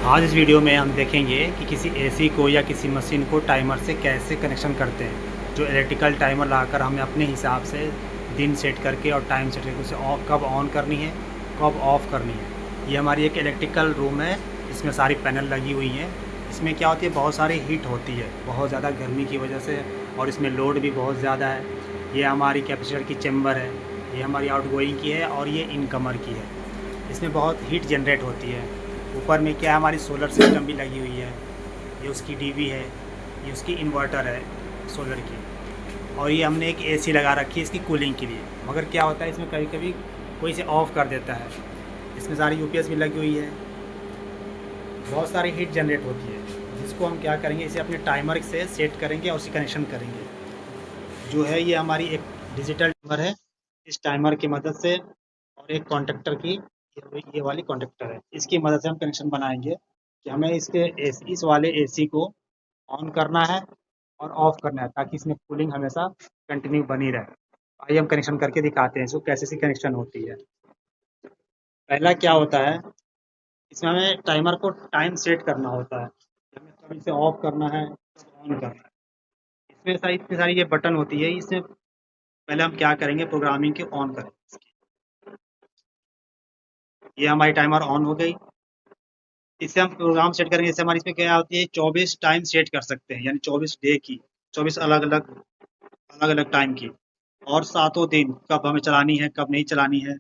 आज इस वीडियो में हम देखेंगे कि किसी एसी को या किसी मशीन को टाइमर से कैसे कनेक्शन करते हैं। जो इलेक्ट्रिकल टाइमर लाकर हमें अपने हिसाब से दिन सेट करके और टाइम सेट करके उसे कब ऑन करनी है, कब ऑफ़ करनी है। ये हमारी एक इलेक्ट्रिकल रूम है, इसमें सारी पैनल लगी हुई हैं। इसमें क्या होती है, बहुत सारी हीट होती है बहुत ज़्यादा गर्मी की वजह से, और इसमें लोड भी बहुत ज़्यादा है। ये हमारी कैपेसिटर की चैम्बर है, ये हमारी आउटगोइंग की है और ये इनकमर की है। इसमें बहुत हीट जनरेट होती है। ऊपर में क्या है, हमारी सोलर सिस्टम भी लगी हुई है। ये उसकी डीवी है, ये उसकी इन्वर्टर है सोलर की, और ये हमने एक एसी लगा रखी है इसकी कूलिंग के लिए। मगर क्या होता है, इसमें कभी कभी कोई इसे ऑफ़ कर देता है। इसमें सारी यूपीएस भी लगी हुई है, बहुत सारी हीट जनरेट होती है, जिसको हम क्या करेंगे, इसे अपने टाइमर से सेट करेंगे और उसे कनेक्शन करेंगे। जो है ये हमारी एक डिजिटल टाइमर है। इस टाइमर की मदद से और एक कॉन्टेक्टर की, ये वाली कॉन्टेक्टर है, इसकी मदद से हम कनेक्शन बनाएंगे कि हमें इस वाले एसी को ऑन करना है और ऑफ करना है, ताकि इसमें कूलिंग हमेशा कंटिन्यू बनी रहे। आइए हम कनेक्शन करके दिखाते हैं इसको कैसे सी कनेक्शन होती है। पहला क्या होता है, इसमें हमें टाइमर को टाइम सेट करना होता है कि हमें कब इसे ऑफ करना है, कब ऑन करना है। इसमें इतनी सारी ये बटन होती है। इससे पहले हम क्या करेंगे, प्रोग्रामिंग के ऑन करेंगे। ये हमारी टाइमर ऑन हो गई। इससे हम प्रोग्राम सेट करेंगे। इससे हमारी इसमें क्या होती है, 24 टाइम सेट कर सकते हैं, यानी 24 डे की, 24 अलग अलग टाइम की, और सातों दिन कब हमें चलानी है, कब नहीं चलानी है।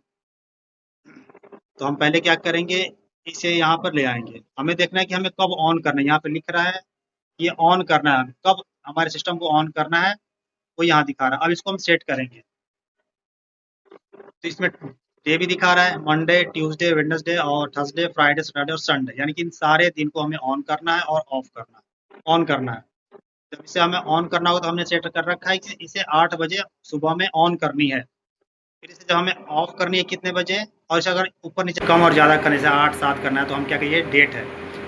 तो हम पहले क्या करेंगे, इसे यहाँ पर ले आएंगे। हमें देखना है कि हमें कब ऑन करना है। यहाँ पे लिख रहा है ये ऑन करना है, कब हमारे सिस्टम को ऑन करना है वो यहाँ दिखा रहा है। अब इसको हम सेट करेंगे। तो इसमें डे भी दिखा रहा है, मंडे, ट्यूसडे, वेडनेसडे और थर्सडे, फ्राइडे, सैटरडे और संडे, यानी कि इन सारे दिन को हमें ऑन करना है और ऑफ करना है, ऑन करना है। जब इसे हमें ऑन करना होगा तो हमने सेट कर रखा है कि इसे 8 बजे सुबह में ऑन करनी है। फिर इसे जब हमें ऑफ करनी है कितने बजे, और इसे अगर ऊपर नीचे कम और ज़्यादा करने से 8 7 करना है, तो हम क्या करिए, डेट है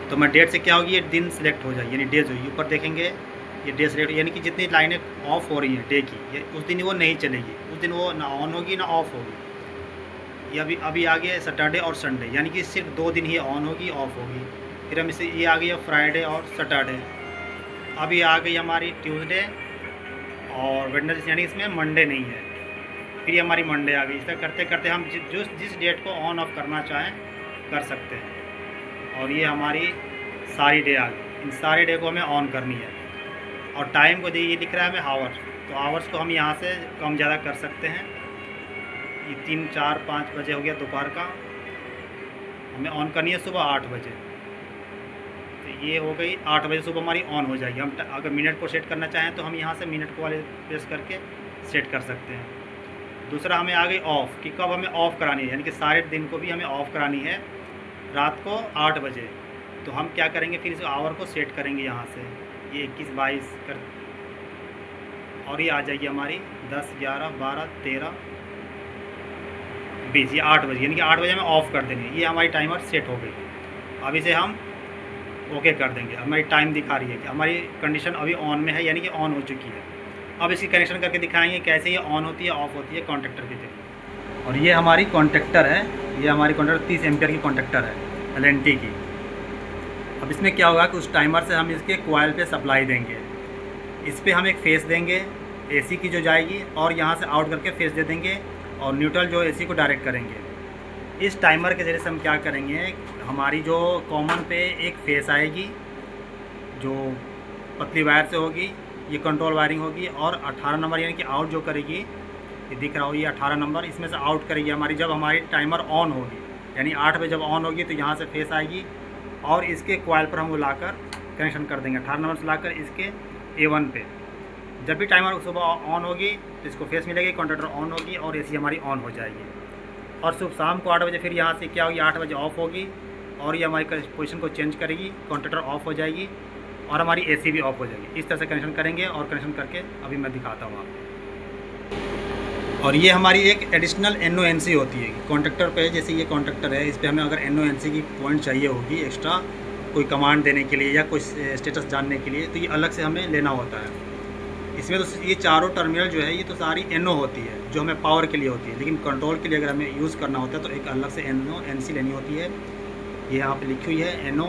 तो मैं डेट से क्या होगी, ये दिन सेलेक्ट हो जाएगी, यानी डेज होगी। ऊपर देखेंगे ये डे सेलेक्ट, यानी कि जितनी लाइनें ऑफ हो रही हैं डे की, ये उस दिन वो नहीं चलेगी, उस दिन वो ना ऑन होगी ना ऑफ होगी। ये अभी अभी आ गया सैटरडे और संडे, यानी कि सिर्फ 2 दिन ही ऑन होगी, ऑफ होगी। फिर हम इसे, ये आ गई फ्राइडे और सैटरडे। अभी आ गई हमारी ट्यूसडे और वेडनेसडे, यानी इसमें मंडे नहीं है। फिर ये हमारी मंडे आ गई। इस तरह करते करते हम जिस डेट को ऑन ऑफ करना चाहें कर सकते हैं। और ये हमारी सारी डे आ गई। इन सारे डे को हमें ऑन करनी है। और टाइम को ये लिख रहा है हमें आवर्स, तो आवर्स को हम यहाँ से कम ज़्यादा कर सकते हैं। ये 3 4 5 बजे हो गया दोपहर का, हमें ऑन करनी है सुबह 8 बजे। तो ये हो गई 8 बजे सुबह हमारी ऑन हो जाएगी। हम अगर मिनट को सेट करना चाहें तो हम यहाँ से मिनट को वाले प्रेस करके सेट कर सकते हैं। दूसरा हमें आ गई ऑफ़, कि कब हमें ऑफ़ करानी है, यानी कि सारे दिन को भी हमें ऑफ़ करानी है रात को 8 बजे। तो हम क्या करेंगे, फिर इस आवर को सेट करेंगे यहाँ से, ये 21 22 कर, और ये आ जाएगी हमारी 10 11 12 13 20, ये 8 बजे, यानी कि 8 बजे हमें ऑफ़ कर देंगे। ये हमारी टाइमर सेट हो गई। अब इसे हम ओके कर देंगे। हमारी टाइम दिखा रही है कि हमारी कंडीशन अभी ऑन में है, यानी कि ऑन हो चुकी है। अब इसकी कनेक्शन करके दिखाएंगे कैसे ये ऑन होती है, ऑफ़ होती है कॉन्टेक्टर की जगह। और ये हमारी कॉन्टेक्टर है, ये हमारी कॉन्टेक्टर 30 एम्पियर की कॉन्टेक्टर है एलएनटी की। अब इसमें क्या होगा कि उस टाइमर से हम इसके कॉइल पे सप्लाई देंगे। इस पर हम एक फेस देंगे एसी की जो जाएगी, और यहाँ से आउट करके फेस दे देंगे, और न्यूट्रल जो एसी को डायरेक्ट करेंगे। इस टाइमर के ज़रिए से हम क्या करेंगे, हमारी जो कॉमन पे एक फेस आएगी जो पतली वायर से होगी, ये कंट्रोल वायरिंग होगी, और 18 नंबर यानी कि आउट जो करेगी, ये दिख रहा हो ये 18 नंबर, इसमें से आउट करेगी हमारी जब हमारी टाइमर ऑन होगी, यानी 8 बजे जब ऑन होगी तो यहाँ से फेस आएगी, और इसके कॉइल पर हम वो लाकर कनेक्शन कर देंगे 18 नंबर से लाकर इसके A1 पे। जब भी टाइमर सुबह ऑन होगी तो इसको फेस मिलेगी, कॉन्टेक्टर ऑन होगी और एसी हमारी ऑन हो जाएगी। और सुबह शाम को 8 बजे फिर यहाँ से क्या होगी, 8 बजे ऑफ होगी, और ये हमारी पोजीशन को चेंज करेगी, कॉन्टेक्टर ऑफ हो जाएगी, और हमारी एसी भी ऑफ हो जाएगी। इस तरह से कनेक्शन करेंगे, और कनेक्शन करके अभी मैं दिखाता हूँ आपको। और ये हमारी एक एडिशनल NONC होती है कॉन्ट्रैक्टर पे। जैसे ये कॉन्ट्रैक्टर है, इस पर हमें अगर NONC की पॉइंट चाहिए होगी एक्स्ट्रा, कोई कमांड देने के लिए या कुछ स्टेटस जानने के लिए, तो ये अलग से हमें लेना होता है। इसमें तो ये चारों टर्मिनल जो है ये तो सारी NO होती है, जो हमें पावर के लिए होती है, लेकिन कंट्रोल के लिए अगर हमें यूज़ करना होता है तो एक अलग से NONC लेनी होती है। ये यहाँ पे लिखी हुई है NO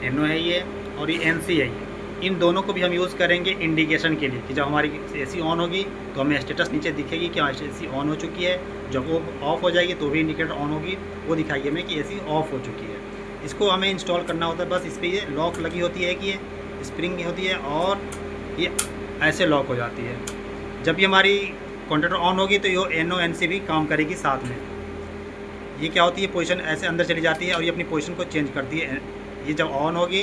NO है ये और ये NC है ये। इन दोनों को भी हम यूज़ करेंगे इंडिकेशन के लिए कि जब हमारी AC ऑन होगी तो हमें स्टेटस नीचे दिखेगी कि AC ऑन हो चुकी है। जब वो ऑफ़ हो जाएगी तो भी इंडिकेटर ऑन होगी, वो दिखाएगी हमें कि AC ऑफ़ हो चुकी है। इसको हमें इंस्टॉल करना होता है, बस इस पर ये लॉक लगी होती है कि ये स्प्रिंग होती है और ये ऐसे लॉक हो जाती है। जब भी हमारी कॉन्टैक्टर ऑन होगी तो ये NO NC भी काम करेगी साथ में। ये क्या होती है, पोजीशन ऐसे अंदर चली जाती है और ये अपनी पोजीशन को चेंज करती है। ये जब ऑन होगी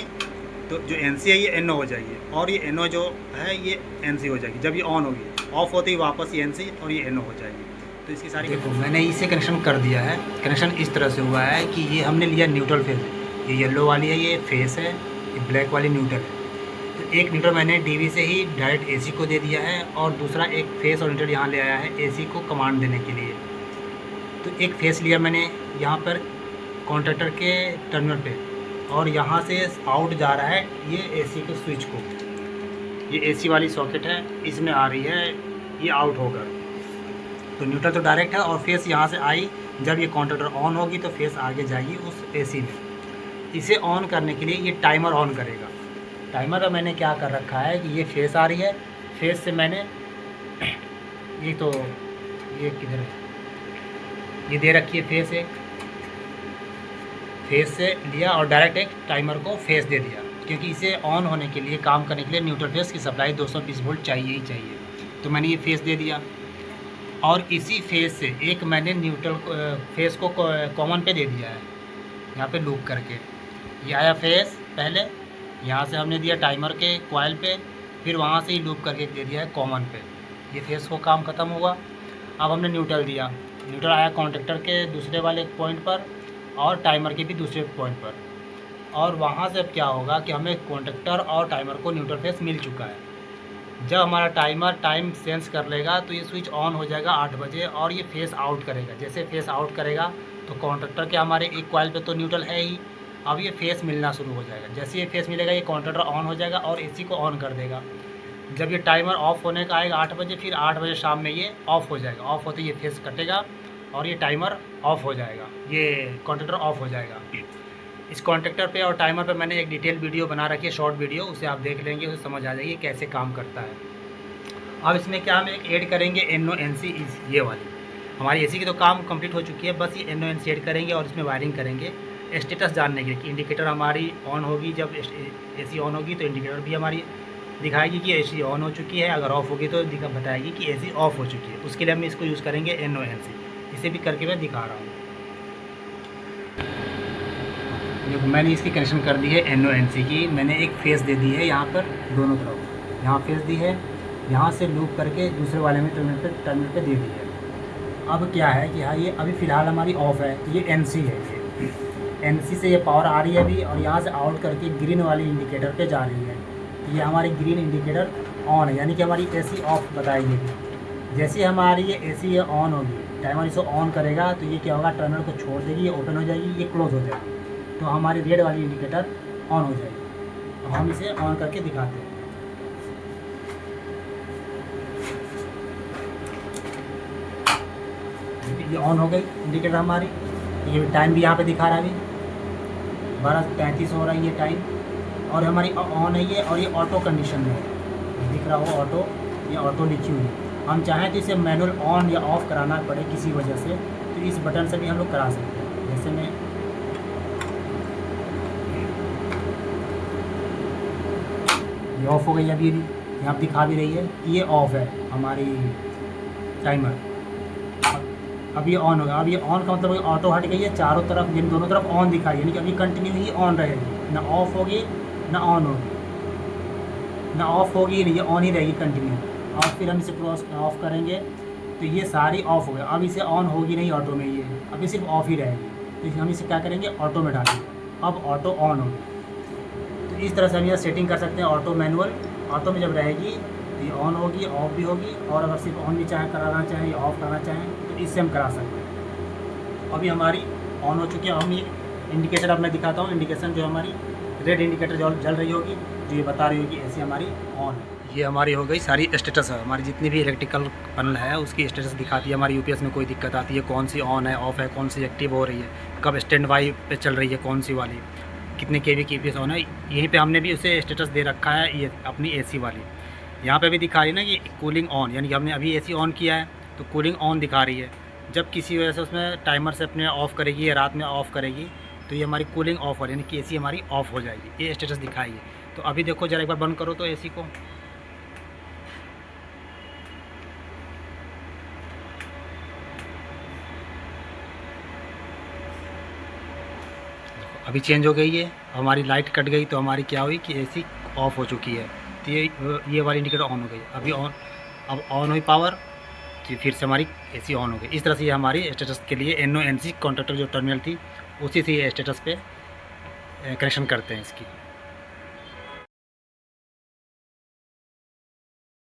तो जो NC है ये NO हो जाएगी और ये NO जो है ये NC हो जाएगी। जब ये ऑन होगी, ऑफ होती है वापस ये NC और ये NO हो जाएगी। तो इसकी सारी देखो मैंने इसे कनेक्शन कर दिया है। कनेक्शन इस तरह से हुआ है कि ये हमने लिया न्यूट्रल फेस, ये येलो वाली है ये फेस है, ये ब्लैक वाली न्यूट्रल है। तो एक न्यूट्रल मैंने DV से ही डायरेक्ट AC को दे दिया है और दूसरा एक फेस और न्यूट्रल यहाँ ले आया है AC को कमांड देने के लिए। तो एक फेस लिया मैंने यहाँ पर कॉन्टैक्टर के टर्मिनल पे और यहाँ से आउट जा रहा है ये AC के स्विच को। ये AC वाली सॉकेट है, इसमें आ रही है, ये आउट होकर। तो न्यूट्रल तो डायरेक्ट है और फेस यहाँ से आई। जब ये कॉन्टैक्टर ऑन होगी तो फेस आगे जाएगी उस AC में। इसे ऑन करने के लिए ये टाइमर ऑन करेगा। टाइमर का मैंने क्या कर रखा है कि ये फेस आ रही है, फेस से मैंने ये तो ये किधर है, ये दे रखी है फेस, एक फेस से लिया और डायरेक्ट एक टाइमर को फेस दे दिया, क्योंकि इसे ऑन होने के लिए काम करने के लिए न्यूट्रल फेस की सप्लाई 220 वोल्ट चाहिए ही चाहिए। तो मैंने ये फेस दे दिया और इसी फेस से एक मैंने न्यूट्रल फेस को कॉमन पे दे दिया है, यहाँ पे लूप करके। ये आया फेस पहले, यहाँ से हमने दिया टाइमर के कॉइल पे, फिर वहाँ से ही लूप करके दे दिया है कॉमन पे। ये फेस को काम ख़त्म हुआ। अब हमने न्यूट्रल दिया, न्यूट्रल आया कॉन्टैक्टर के दूसरे वाले पॉइंट पर और टाइमर के भी दूसरे पॉइंट पर। और वहाँ से अब क्या होगा कि हमें कॉन्टैक्टर और टाइमर को न्यूट्रल फेस मिल चुका है। जब हमारा टाइमर टाइम सेंस कर लेगा तो ये स्विच ऑन हो जाएगा 8 बजे और ये फेस आउट करेगा। जैसे फेस आउट करेगा तो कॉन्टैक्टर के हमारे एक कॉइल पे तो न्यूट्रल है ही, अब ये फेस मिलना शुरू हो जाएगा। जैसे ये फेस मिलेगा ये कॉन्टैक्टर ऑन हो जाएगा और AC को ऑन कर देगा। जब ये टाइमर ऑफ होने का आएगा 8 बजे, फिर 8 बजे शाम में ये ऑफ़ हो जाएगा। ऑफ़ होते ये फेस कटेगा और ये टाइमर ऑफ़ हो जाएगा, ये कॉन्टैक्टर ऑफ हो जाएगा। इस कॉन्टैक्टर पे और टाइमर पे मैंने एक डिटेल वीडियो बना रखी है, शॉर्ट वीडियो, उसे आप देख लेंगे, उसे समझ आ जाएगी कैसे काम करता है। अब इसमें क्या हम एक ऐड करेंगे NO NC, ये वाली हमारी AC की तो काम कंप्लीट हो चुकी है, बस ये NO NC ऐड करेंगे और इसमें वायरिंग करेंगे स्टेटस जानने के लिए कि इंडिकेटर हमारी ऑन होगी। जब AC ऑन होगी तो इंडिकेटर भी हमारी दिखाएगी कि AC ऑन हो चुकी है, अगर ऑफ़ होगी तो बताएगी कि AC ऑफ़ हो चुकी है। उसके लिए हम इसको यूज़ करेंगे NO NC। इसे भी करके मैं दिखा रहा हूँ। देखो मैंने इसकी कनेक्शन कर दी है NO NC की। मैंने एक फेस दे दी है यहाँ पर दोनों तरफ, यहाँ फेस दी है, यहाँ से लूप करके दूसरे वाले में टर्मिनल पे दे दी है। अब क्या है कि हाँ ये अभी फ़िलहाल हमारी ऑफ़ है, तो ये NC है, ये NC से ये पावर आ रही है अभी और यहाँ से आउट करके ग्रीन वाली इंडिकेटर पे जा रही है। तो ये हमारी ग्रीन इंडिकेटर ऑन है, यानी कि हमारी AC ऑफ बताएगी। जैसे हमारी ये AC ऑन होगी, टाइमर इसे ऑन करेगा तो ये क्या होगा, टर्मिनल को छोड़ देगी, ये ओपन हो जाएगी, ये क्लोज हो जाएगी, तो हमारी रेड वाली इंडिकेटर ऑन हो जाएगी। अब हम इसे ऑन करके दिखाते हैं। ये ऑन हो गई इंडिकेटर हमारी। ये टाइम भी यहाँ पे दिखा रहा है, अभी 12:35 हो रहा है ये टाइम, और हमारी ऑन है ये, और ये ऑटो कंडीशन में है, दिख रहा हो ऑटो, ये ऑटो लिखी हुई है। हम चाहें तो इसे मैनुअल ऑन या ऑफ़ कराना पड़े किसी वजह से, तो इस बटन से भी हम लोग करा सकते हैं। जैसे मैं ये ऑफ़ हो गई, अभी यहाँ दिखा भी रही है कि ये ऑफ़ है हमारी टाइमर। अब ये ऑन होगा। अब ये ऑन का मतलब ऑटो हट गई है, चारों तरफ यानी दोनों तरफ ऑन दिखाई, यानी कि अभी कंटिन्यू ही ऑन रहेगी, ना ऑफ़ होगी ना ऑन होगी, ना ऑफ़ होगी नहीं, ये ऑन ही रहेगी कंटिन्यू। और फिर हम इसे क्रॉस ऑफ़ करेंगे तो ये सारी ऑफ़ हो गया। अब इसे ऑन होगी नहीं ऑटो में, ये अभी सिर्फ ऑफ़ ही रहेगी। तो हम इसे क्या करेंगे, ऑटो में डालेंगे, अब ऑटो ऑन होगी। तो इस तरह से हम यह सेटिंग कर सकते हैं ऑटो मैनुअल। ऑटो में जब रहेगी तो ये ऑन होगी, ऑफ भी होगी, और अगर सिर्फ ऑन भी कराना चाहें या ऑफ़ करना चाहें तो इससे हम करा सकते हैं। अभी हमारी ऑन हो चुकी है। हम ये इंडिकेटर अब मैं दिखाता हूँ। इंडिकेशन जो हमारी रेड इंडिकेटर जो जल रही होगी, जो ये बता रही होगी ऐसी हमारी ऑन है। ये हमारी हो गई सारी स्टेटस है, हमारी जितनी भी इलेक्ट्रिकल पैनल है उसकी स्टेटस दिखाती है। हमारी UPS में कोई दिक्कत आती है, कौन सी ऑन है, ऑफ़ है, कौन सी एक्टिव हो रही है, कब स्टैंड बाई पे चल रही है, कौन सी वाली, कितने केवी की पीस ऑन है। यहीं पे हमने भी उसे स्टेटस दे रखा है, ये अपनी एसी वाली। यहाँ पे भी दिखा रही है ना कि कूलिंग ऑन, यानी कि हमने अभी एसी ऑन किया है तो कूलिंग ऑन दिखा रही है। जब किसी वजह से उसमें टाइमर से अपने ऑफ़ करेगी या रात में ऑफ़ करेगी तो ये हमारी कूलिंग ऑफ हो, यानी कि एसी हमारी ऑफ़ हो जाएगी। ये स्टेटस दिखाई है। तो अभी देखो ज़रा एक बार बंद करो तो एसी को, अभी चेंज हो गई है। हमारी लाइट कट गई तो हमारी क्या हुई कि एसी ऑफ़ हो चुकी है। तो ये वाली इंडिकेटर ऑन हो गई। अभी ऑन, अब ऑन हुई पावर तो फिर से हमारी एसी ऑन हो गई। इस तरह से ये हमारी स्टेटस के लिए NONC कॉन्ट्रैक्टर जो टर्मिनल थी उसी से ये स्टेटस पे कनेक्शन करते हैं इसकी।